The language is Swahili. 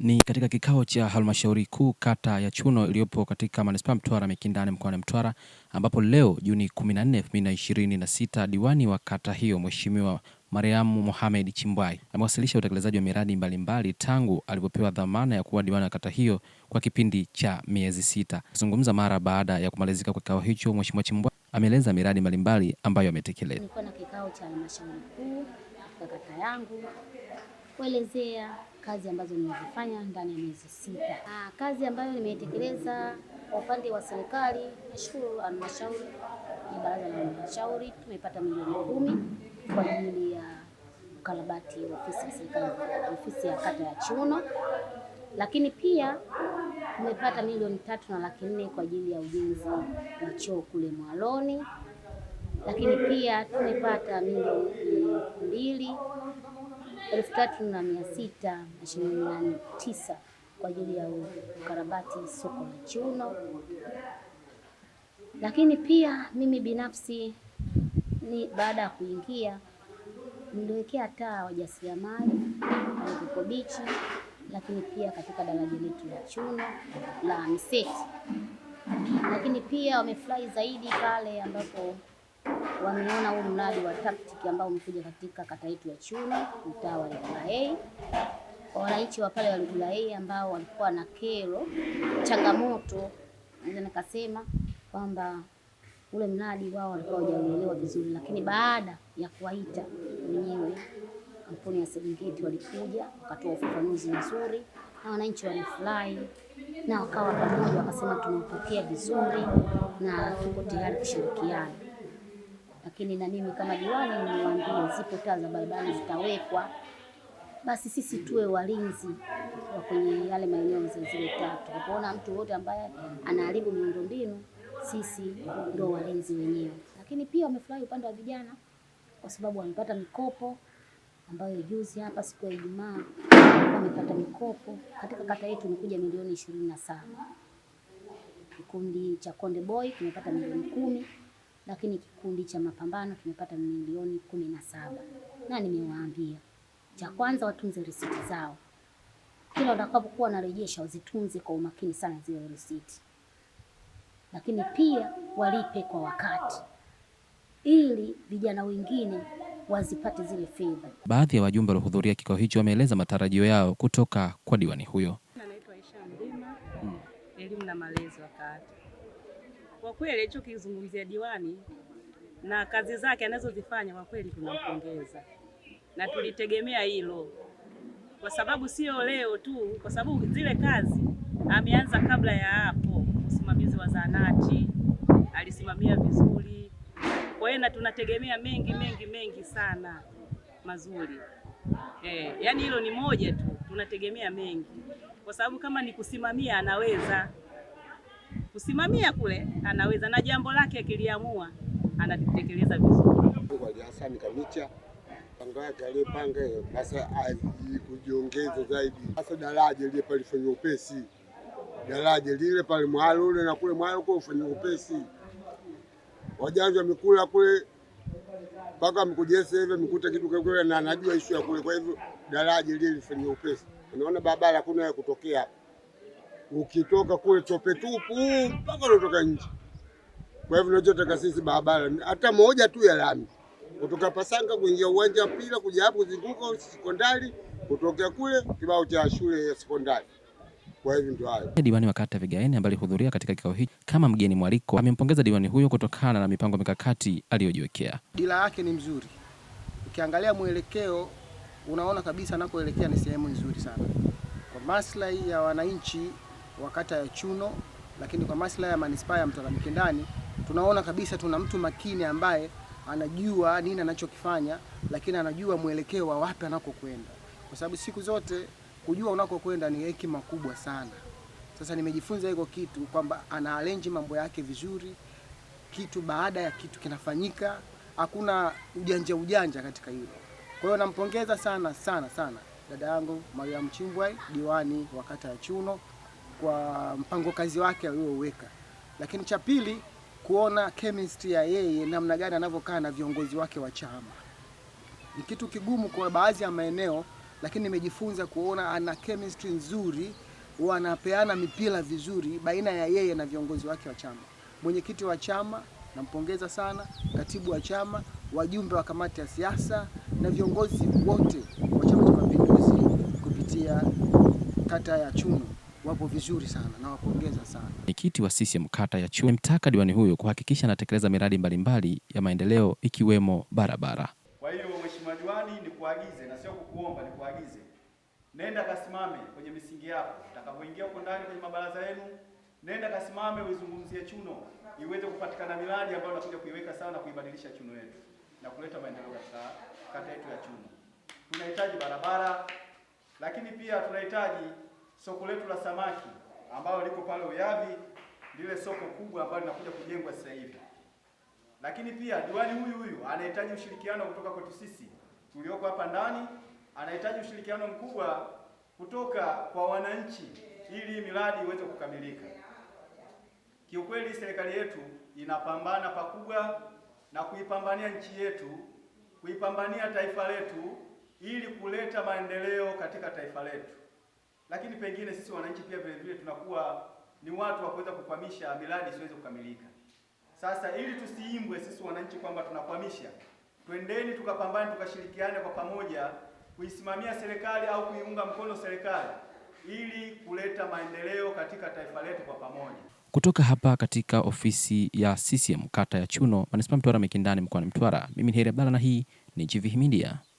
Ni katika kikao cha halmashauri kuu kata ya Chuno iliyopo katika manispaa Mtwara Mikindani mkoani Mtwara, ambapo leo Juni 14, 2026 diwani wa kata hiyo Mheshimiwa Mariamu Mohamed Chimbwai amewasilisha utekelezaji wa miradi mbalimbali tangu alipopewa dhamana ya kuwa diwani wa kata hiyo kwa kipindi cha miezi 6. Kuzungumza mara baada ya kumalizika kwa kikao hicho, Mheshimiwa Chimbwai ameeleza miradi mbalimbali ambayo ametekeleza. Nilikuwa na kikao cha halmashauri kuu katika kata yangu kuelezea kazi ambazo nimezifanya ndani ya miezi 6. Kazi ambayo nimetekeleza kwa upande wa serikali, nashukuru halmashauri, ni baraza la halmashauri tumepata milioni 10 kwa ajili ya ukarabati wa ofisi ya serikali, ofisi ya kata ya Chuno. Lakini pia tumepata milioni 3.4 kwa ajili ya ujenzi wa choo kule Mwaloni. Lakini pia tumepata milioni 2,3,629 kwa ajili ya ukarabati soko la Chuno. Lakini pia mimi binafsi baada ya kuingia niliwekea taa wajasiriamali Kiko Beach, lakini pia katika daraja letu la Chuno la Miseti. Lakini pia wamefurahi zaidi pale ambapo wameona huu mradi wa TACTIC ambao umekuja katika kata yetu ya Chuno, mtaa wa Legula. Kwa wananchi wa pale wa Legula ambao walikuwa na kero, changamoto, naweza nikasema kwamba ule mradi wao walikuwa hawajaelewa vizuri, lakini baada ya kuwaita wenyewe kampuni ya Serengeti walikuja wakatoa ufafanuzi mzuri na wananchi walifurahi na wakawa pamoja, wakasema tumepokea vizuri na tuko tayari kushirikiana. Lakini na mimi kama diwani niwaambie, zipo taa za barabarani zitawekwa, basi sisi tuwe walinzi wa kwenye yale maeneo za zile taa. Tunapoona mtu wote ambaye anaharibu miundombinu, sisi ndio walinzi wenyewe. Lakini pia wamefurahi upande wa vijana kwa sababu wamepata mikopo ambayo juzi hapa siku ya Ijumaa wamepata mikopo katika kata yetu imekuja milioni 27. Kikundi cha Konde Boy kimepata milioni 10, lakini kikundi cha Mapambano kimepata milioni 17. Na nimewaambia, cha kwanza watunze risiti zao. Kila watakapokuwa wanarejesha wazitunze kwa umakini sana zile risiti. Lakini pia walipe kwa wakati ili vijana wengine wazipate zile fedha. Baadhi ya wajumbe waliohudhuria kikao hicho wameeleza matarajio yao kutoka kwa diwani huyo. Naitwa Aisha Mlima, elimu na malezi wa kata. Kwa kweli hicho kizungumzia diwani na kazi zake anazozifanya, kwa kweli tunampongeza na tulitegemea hilo, kwa sababu sio leo tu, kwa sababu zile kazi ameanza kabla ya hapo. Usimamizi wa zahanati alisimamia vizuri, kwa hiyo na tunategemea mengi sana mazuri. Yani hilo ni moja tu, tunategemea mengi, kwa sababu kama ni kusimamia anaweza kusimamia kule, anaweza na jambo lake akiliamua anatekeleza vizuri. Kwa Hassan Kamicha panga yake aliyepanga sasa kujiongeza zaidi. Sasa daraja lile pale lifanywe upesi, daraja lile pale Mwalo ule na kule Mwalo kwa ufanywe upesi. Wajanja wamekula kule mpaka mkujese hivi mkuta kitu kile na anajua issue ya kule, kwa hivyo daraja lile lifanywe upesi. Unaona barabara hakuna ya kutokea, ukitoka kule tope tupu mpaka unatoka nje. Kwa hivyo tunachotaka sisi barabara hata moja tu ya lami kutoka Pasanga kuingia uwanja wa mpira kuja hapo kuzunguka sekondari, kutokea kule kibao cha shule ya sekondari. Kwa hivyo ndio hayo. Diwani wa kata Vigaeni ambaye alihudhuria katika kikao hiki kama mgeni mwaliko amempongeza diwani huyo kutokana na mipango mikakati aliyojiwekea. Dira yake ni mzuri. Ukiangalia mwelekeo unaona kabisa anakoelekea ni sehemu nzuri sana. Kwa maslahi ya wananchi wa kata ya Chuno, lakini kwa maslahi ya manispaa ya Mtwara Mikindani, tunaona kabisa tuna mtu makini ambaye anajua nini anachokifanya, lakini anajua mwelekeo wa wapi anakokwenda. Kwa sababu siku zote kujua unakokwenda ni hekima kubwa sana. Sasa nimejifunza hiko kitu kwamba ana arrange mambo yake vizuri, kitu baada ya kitu kinafanyika, hakuna ujanja katika hilo. Kwa hiyo nampongeza sana dada yangu Mariamu Chimbwai, diwani wa kata ya Chuno, kwa mpango kazi wake alioweka. Lakini cha pili, kuona chemistry ya yeye namna gani anavyokaa na viongozi wake wa chama. Ni kitu kigumu kwa baadhi ya maeneo, lakini nimejifunza kuona ana chemistry nzuri, wanapeana mipira vizuri baina ya yeye na viongozi wake wa chama. Mwenyekiti wa chama nampongeza sana, katibu wa chama, wajumbe wa kamati ya siasa na viongozi wote wa Chama cha Mapinduzi kupitia kata ya Chuno wapo vizuri sana na wapongeza sana. Mwenyekiti wa CCM kata ya Chuno amemtaka diwani huyo kuhakikisha anatekeleza miradi mbalimbali ya maendeleo ikiwemo barabara. Kwa hiyo mheshimiwa diwani, ni kuagize na sio kukuomba, ni kuagize, nenda kasimame kwenye misingi yako. Utakapoingia huko ndani kwenye mabaraza yenu, nenda kasimame uizungumzie Chuno iweze kupatikana miradi ambayo nakuja kuiweka sawa na kuibadilisha Chuno yetu na kuleta maendeleo katika kata yetu ya Chuno. Tunahitaji barabara, lakini pia tunahitaji soko letu la samaki ambalo liko pale Uyavi, lile soko kubwa ambalo linakuja kujengwa sasa hivi. Lakini pia diwani huyu anahitaji ushirikiano kutoka kwetu sisi tulioko hapa ndani, anahitaji ushirikiano mkubwa kutoka kwa wananchi ili miradi iweze kukamilika. Kiukweli serikali yetu inapambana pakubwa na kuipambania nchi yetu, kuipambania taifa letu ili kuleta maendeleo katika taifa letu. Lakini pengine sisi wananchi pia vile vile tunakuwa ni watu wa kuweza kukwamisha miradi isiweze kukamilika. Sasa ili tusiimbwe sisi wananchi kwamba tunakwamisha, twendeni tukapambane, tukashirikiane kwa pamoja kuisimamia serikali au kuiunga mkono serikali ili kuleta maendeleo katika taifa letu kwa pamoja. Kutoka hapa katika ofisi ya CCM kata ya Chuno, Manispaa Mtwara Mikindani mkoani Mtwara, mimi ni Heri Abdalla na hii ni GVH Media.